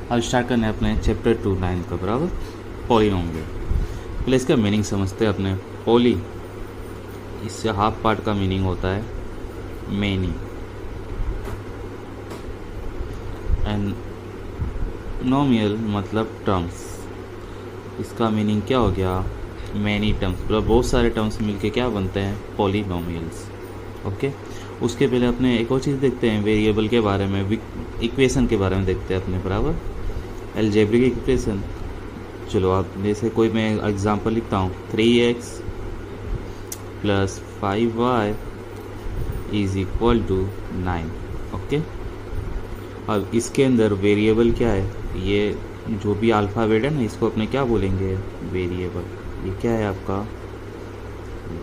अब स्टार्ट करना है अपने चैप्टर 2 9 का, बराबर, पॉलिनोमियल। पहले इसका मीनिंग समझते हैं अपने। पॉली, इससे हाफ पार्ट का मीनिंग होता है मैनी, एंड नोमियल मतलब टर्म्स। इसका मीनिंग क्या हो गया, मैनी टर्म्स, मतलब बहुत सारे टर्म्स मिलके क्या बनते हैं, पॉलिनोमियल्स। ओके, उसके पहले अपने एक और चीज़ देखते हैं, वेरिएबल के बारे में, इक्वेशन के बारे में देखते हैं अपने, बराबर, अलजेब्रिक इक्वेशन। चलो आप जैसे कोई मैं एग्जांपल लिखता हूँ, 3x + 5y = 9। ओके, अब इसके अंदर वेरिएबल क्या है, ये जो भी अल्फ़ाबेट है ना, इसको अपने क्या बोलेंगे, वेरिएबल। ये क्या है आपका,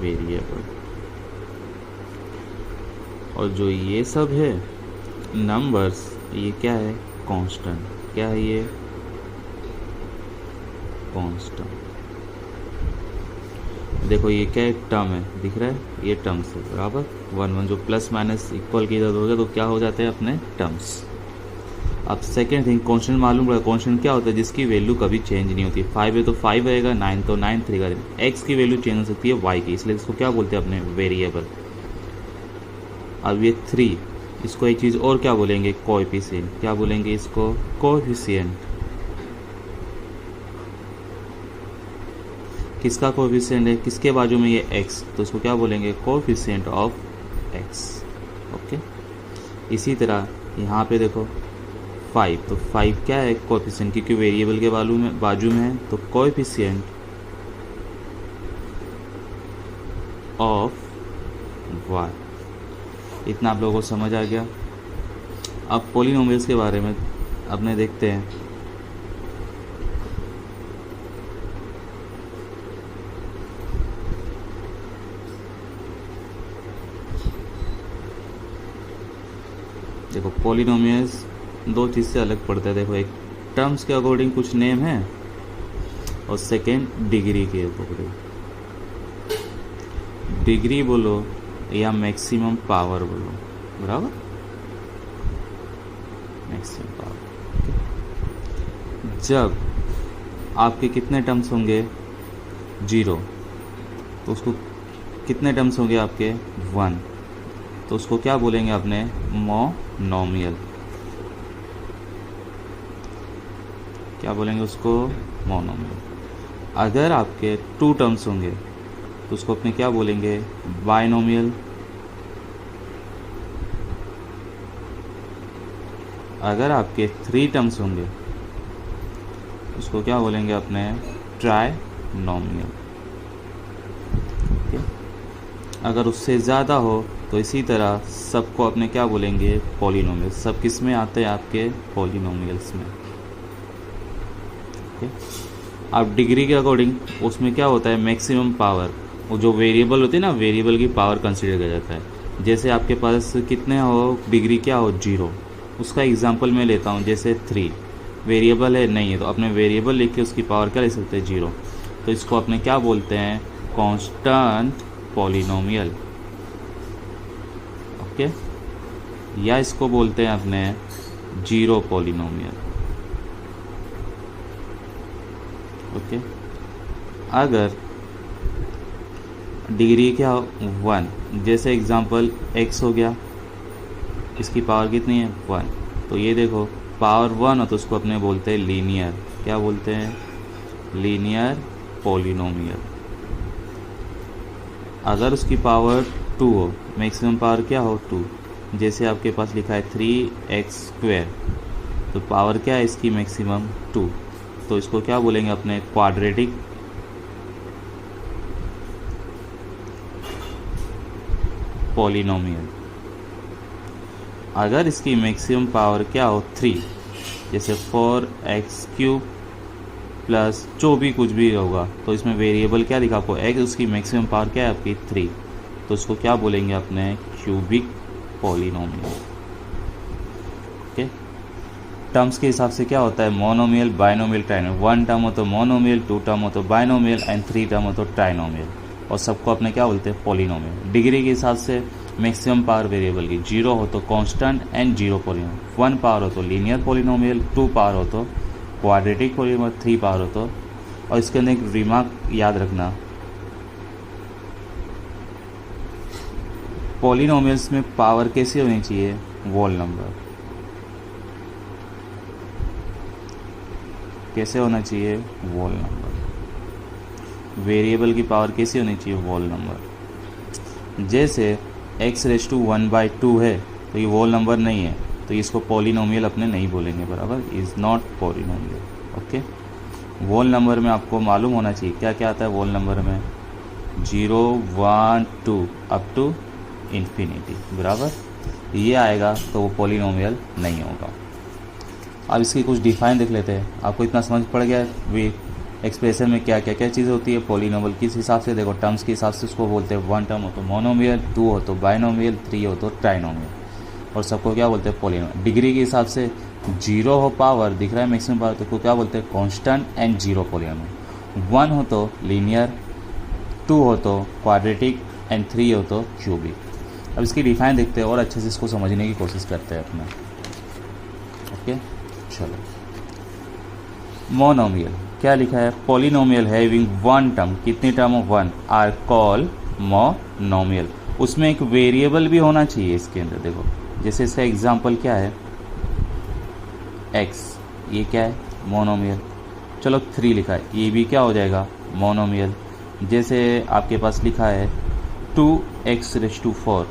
वेरिएबल। और जो ये सब है नंबर्स, ये क्या है, कांस्टेंट। क्या है ये, कांस्टेंट। देखो ये क्या एक टर्म है, दिख रहा है, ये टर्म्स है, बराबर। 1 1 जो प्लस माइनस इक्वल की इधर हो गया तो क्या हो जाते हैं अपने टर्म्स। अब सेकेंड थिंग, कांस्टेंट मालूम पड़ा, कांस्टेंट क्या होता है, जिसकी वैल्यू कभी चेंज नहीं होती। 5 है तो 5 रहेगा, 9 तो 9 रहेगा। एक्स की वैल्यू चेंज हो सकती है वाई की, इसलिए इसको क्या बोलते हैं अपने, वेरिएबल। अब ये 3, इसको एक चीज़ और क्या बोलेंगे, कोएफिशिएंट। क्या बोलेंगे इसको, कोएफिशिएंट। किसका कोएफिशिएंट है, किसके बाजू में ये x, तो इसको क्या बोलेंगे, कोएफिशिएंट ऑफ x। ओके, इसी तरह यहाँ पे देखो 5, तो 5 क्या है, कोएफिशिएंट, क्योंकि वेरिएबल के बाजू में है, तो कोएफिशिएंट ऑफ y। इतना आप लोगों को समझ आ गया। अब पॉलिनोमियल्स के बारे में अपने देखते हैं। देखो पॉलिनोमियल्स दो चीज़ से अलग पड़ता है। देखो, एक टर्म्स के अकॉर्डिंग कुछ नेम है, और सेकेंड डिग्री के अकॉर्डिंग। डिग्री बोलो या मैक्सिमम पावर बोलो, बराबर, मैक्सिमम पावर। जब आपके कितने टर्म्स होंगे, 0, तो उसको कितने टर्म्स होंगे आपके, 1, तो उसको क्या बोलेंगे अपने, मोनोमियल। क्या बोलेंगे उसको, मोनोमियल। अगर आपके 2 टर्म्स होंगे तो उसको अपने क्या बोलेंगे, बाइनोमियल। अगर आपके 3 टर्म्स होंगे उसको क्या बोलेंगे अपने, ट्राइनोमियल। अगर उससे ज़्यादा हो तो इसी तरह सबको अपने क्या बोलेंगे, पॉलिनोमियल। सब किस में आते हैं, आपके पॉलिनोमियल्स में। अब डिग्री के अकॉर्डिंग उसमें क्या होता है, मैक्सिमम पावर। वो जो वेरिएबल होती है ना, वेरिएबल की पावर कंसीडर किया जाता है। जैसे आपके पास कितने हो, डिग्री क्या हो, 0। उसका एग्जांपल मैं लेता हूँ, जैसे 3 वेरिएबल है, नहीं है, तो अपने वेरिएबल लिख के उसकी पावर क्या ले सकते हैं, 0। तो इसको अपने क्या बोलते हैं, कांस्टेंट पॉलिनोमियल। ओके, या इसको बोलते हैं अपने 0 पॉलिनोमियल। ओके, अगर डिग्री क्या हो, 1, जैसे एग्जांपल x हो गया, इसकी पावर कितनी है, 1, तो ये देखो पावर 1 हो तो उसको अपने बोलते हैं लीनियर। क्या बोलते हैं, लीनियर पॉलिनोमियल। अगर उसकी पावर 2 हो, मैक्सिमम पावर क्या हो, 2, जैसे आपके पास लिखा है 3x², तो पावर क्या है इसकी, मैक्सिमम 2, तो इसको क्या बोलेंगे अपने, क्वाड्रेटिक पॉलिनोमियल। अगर इसकी मैक्सिमम पावर क्या हो, 3, जैसे 4x³ प्लस जो भी कुछ भी होगा, तो इसमें वेरिएबल क्या लिखा आपको, x, उसकी मैक्सिमम पावर क्या है आपकी, 3, तो उसको क्या बोलेंगे अपने, क्यूबिक पॉलिनोमियल। ओके, टर्म्स के हिसाब से क्या होता है, मोनोमियल, बाइनोमियल, ट्राइनोमियल। 1 टर्म हो तो मोनोमियल, 2 टर्म हो तो बाइनोमियल, एंड 3 टर्म हो तो ट्राइनोमियल। और सबको अपने क्या बोलते हैं, पॉलिनोमियल। डिग्री के हिसाब से मैक्सिमम पावर वेरिएबल की। 0 हो तो कांस्टेंट एंड 0 पॉलिनोमियल, 1 पावर हो तो लीनियर पॉलिनोमियल, 2 पावर हो तो क्वाड्रेटिक पॉलिनोमियल, 3 पावर हो तो। और इसके अंदर एक रिमार्क याद रखना, पॉलिनोमियल्स में पावर कैसी होनी चाहिए, वोल नंबर। कैसे होना चाहिए, वोल नंबर। वेरिएबल की पावर कैसी होनी चाहिए, वोल नंबर। जैसे x⁻1/2 है तो ये वोल नंबर नहीं है, तो इसको पॉलिनोमियल अपने नहीं बोलेंगे, बराबर, is not polynomial. Okay, whole number में आपको मालूम होना चाहिए क्या क्या आता है वोल नंबर में, 0, 1, 2 अप टू इन्फिनिटी, बराबर। ये आएगा तो वो पॉलिनोमियल नहीं होगा। अब इसकी कुछ डिफाइन देख लेते हैं। आपको इतना समझ पड़ गया वे एक्सप्रेशन में क्या क्या क्या चीज़ें होती है, पॉलिनोमियल किस हिसाब से, देखो टर्म्स के हिसाब से उसको बोलते हैं। 1 टर्म हो तो मोनोमियल, 2 हो तो बाइनोमियल, 3 हो तो ट्राइनोमियल, और सबको क्या बोलते हैं, पॉलिनोमियल। डिग्री के हिसाब से 0 हो पावर, दिख रहा है मैक्सिमम पावर, तो क्या बोलते हैं, कांस्टेंट एंड 0 पॉलिनोमियल। 1 हो तो लीनियर, 2 हो तो क्वाड्रेटिक एंड 3 हो तो क्यूबिक। अब इसकी डिफाइन देखते हैं और अच्छे से इसको समझने की कोशिश करते हैं अपना। ओके, चलो। मोनोमियल क्या लिखा है, पॉलिनोमियल हैविंग 1 टर्म, कितनी टर्म, 1, आर कॉल मोनोमियल। उसमें एक वेरिएबल भी होना चाहिए इसके अंदर। देखो जैसे इसका एग्जांपल क्या है, x, ये क्या है, मोनोमियल। चलो 3 लिखा है, ये भी क्या हो जाएगा, मोनोमियल। जैसे आपके पास लिखा है 2x⁻4,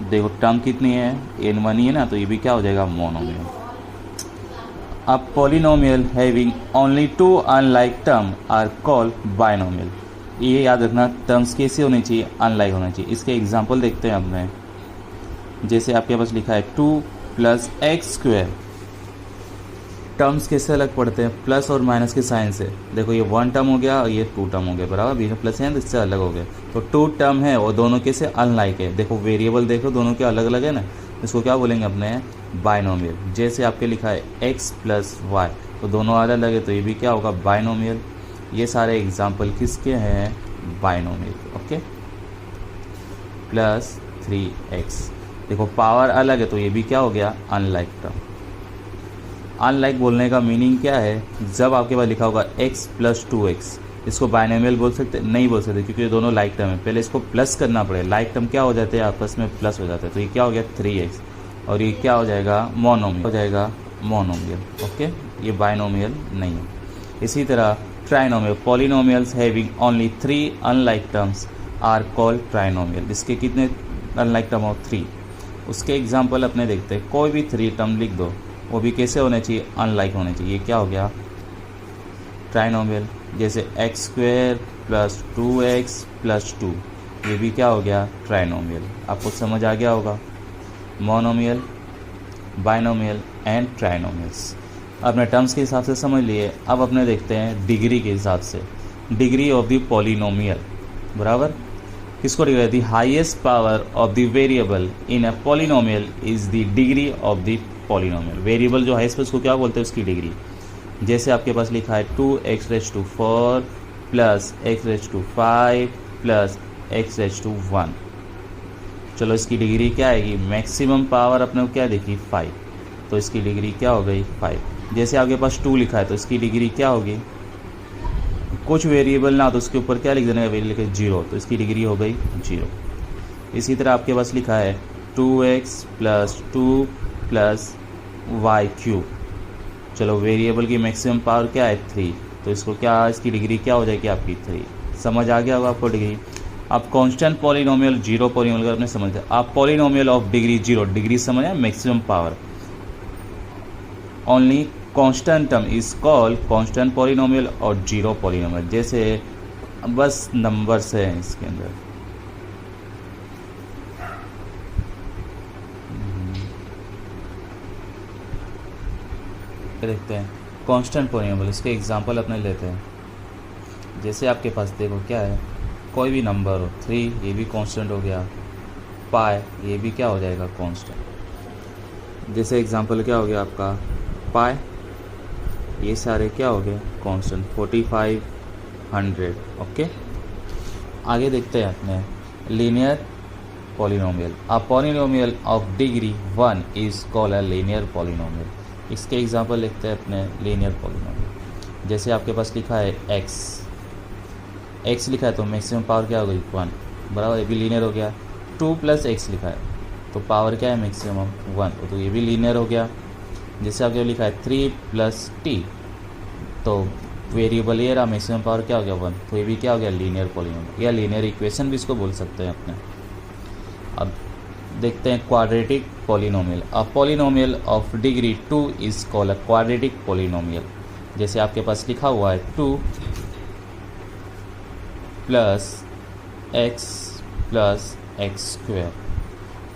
देखो टर्म कितनी है, n1 ही है ना, तो ये भी क्या हो जाएगा, मोनोमियल। अब polynomial having only 2 unlike term are called binomial. ये याद रखना, टर्म्स कैसे होनी चाहिए, अनलाइक होना चाहिए। इसके एग्जांपल देखते हैं अपने। जैसे आपके पास लिखा है 2 + x², टर्म्स कैसे अलग पड़ते हैं, प्लस और माइनस के साइन से। देखो ये 1 टर्म हो गया और ये 2 टर्म हो गया, बराबर, बीच में प्लस है तो इससे अलग हो गए। तो 2 टर्म है और दोनों कैसे अनलाइक है। देखो वेरिएबल देखो दोनों के अलग अलग है ना, इसको क्या बोलेंगे अपने, बाइनोमियल। जैसे आपके लिखा है x + y, तो दोनों अलग अलग है, तो ये भी क्या होगा, बाइनोमियल। ये सारे एग्जाम्पल किसके हैं, बाइनोमियल। ओके, +3x, देखो पावर अलग है तो ये भी क्या हो गया, अनलाइक टर्म। अनलाइक बोलने का मीनिंग क्या है, जब आपके पास लिखा होगा x + 2x, इसको बाइनोमियल बोल सकते, नहीं बोल सकते, क्योंकि ये दोनों लाइक टर्म है। पहले इसको प्लस करना पड़ेगा, लाइक टर्म क्या हो जाते हैं, आपस में प्लस हो जाते हैं। तो ये क्या हो गया, 3x, और ये क्या हो जाएगा, मोनोमियल हो जाएगा, मोनोमियल। ओके, ये बाइनोमियल नहीं है। इसी तरह trinomial, polynomials having only 3 unlike terms are called trinomial. इसके कितने अनलाइक टर्म हो, 3। उसके एग्जाम्पल अपने देखते हैं। कोई भी 3 टर्म लिख दो, वो भी कैसे होने चाहिए, अनलाइक होने चाहिए। ये क्या हो गया, ट्राइनोमियल। जैसे x² + 2x + 2, ये भी क्या हो गया, ट्राइनोमियल। आपको समझ आ गया होगा, मोनोमियल, बाइनोमियल एंड ट्राइनोमियल्स। अपने टर्म्स के हिसाब से समझ लिए। अब अपने देखते हैं डिग्री के हिसाब से, डिग्री ऑफ द पॉलिनोमियल, बराबर। किसको degree, the highest power of the variable in a polynomial is the degree of the polynomial. Variable जो हाईएस्ट, उसको क्या बोलते हैं, उसकी डिग्री। जैसे आपके पास लिखा है 2x⁻4 + x⁻5 + x⁻1, चलो इसकी डिग्री क्या आएगी, मैक्सिमम पावर अपने को क्या देखी, 5, तो इसकी डिग्री क्या हो गई, 5। जैसे आपके पास 2 लिखा है तो इसकी डिग्री क्या होगी, कुछ वेरिएबल ना तो उसके ऊपर क्या लिख देना है, वेरिएबल लिखे 0, तो इसकी डिग्री हो गई 0। इसी तरह आपके पास लिखा है 2x + 2 + y³, चलो वेरिएबल की मैक्सिमम पावर क्या है, 3, तो इसको क्या, इसकी डिग्री क्या हो जाएगी आपकी, 3। समझ आ गया होगा आपको डिग्री। आप कांस्टेंट पॉलिनोमियल, 0 पॉलिनोमियल अपने समझते हैं। आप पॉलिनोमियल ऑफ डिग्री 0, डिग्री समझ आए, maximum power, only constant term is called constant polynomial और 0 पॉलिनोमियल। जैसे बस नंबर्स हैं इसके अंदर, देखते हैं कांस्टेंट पॉलिनोमियल, इसके एग्जांपल अपने लेते हैं। जैसे आपके पास देखो क्या है, कोई भी नंबर हो, 3, ये भी कांस्टेंट हो गया, पाई, ये भी क्या हो जाएगा, कांस्टेंट। जैसे एग्जांपल क्या हो गया आपका, पाई, ये सारे क्या हो गए, कांस्टेंट, 45, 100। ओके, आगे देखते हैं अपने linear polynomial. A polynomial of degree 1 is called a linear polynomial. इसके एग्जांपल लिखते हैं अपने लीनियर पॉलिनोमियल। जैसे आपके पास लिखा है x लिखा है तो मैक्सिमम पावर क्या हो गई 1, बराबर, ये भी लीनियर हो गया। 2 + x लिखा है तो पावर क्या है मैक्सिमम 1, तो ये भी लीनियर हो गया। जैसे आपके लिखा है 3 + t, तो वेरिएबल ए रहा, मैक्सिमम पावर क्या हो गया 1, तो ये भी क्या हो गया लीनियर पॉलिनोमियल या लीनियर इक्वेशन भी इसको बोल सकते हैं अपने। अब देखते हैं quadratic polynomial. A polynomial of degree 2 is called a quadratic polynomial. जैसे आपके पास लिखा हुआ है 2 + x + x²,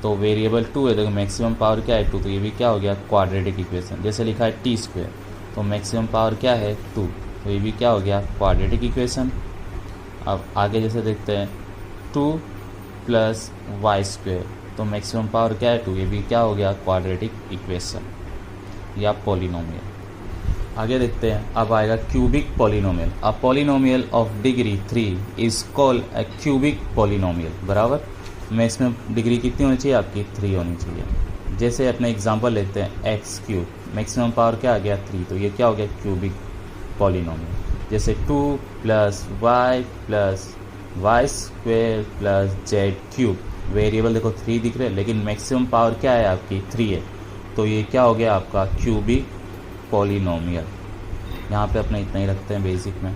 तो वेरिएबल 2 है, देखो मैक्सिमम पावर क्या है 2, तो ये भी क्या हो गया क्वाड्रेटिक इक्वेशन। जैसे लिखा है t², तो मैक्सिमम पावर क्या है 2, तो ये भी क्या हो गया क्वाड्रेटिक इक्वेशन। अब आगे जैसे देखते हैं 2 + y², तो मैक्सिमम पावर क्या है 2, ये भी क्या हो गया क्वाड्रेटिक इक्वेशन या पॉलिनोमियल। आगे देखते हैं, अब आएगा cubic polynomial. A polynomial of degree 3 is called a cubic polynomial, बराबर। मैक्सिमम डिग्री कितनी होनी चाहिए आपकी 3 होनी चाहिए। जैसे अपने एग्जांपल लेते हैं x³, मैक्सिमम पावर क्या आ गया 3, तो ये क्या हो गया क्यूबिक पॉलिनोमियल। जैसे 2 + y + y² + z³, वेरिएबल देखो 3 दिख रहे हैं लेकिन मैक्सिमम पावर क्या है आपकी 3 है, तो ये क्या हो गया आपका क्यूबिक पॉलिनोमियल। यहाँ पे अपने इतना ही रखते हैं बेसिक में।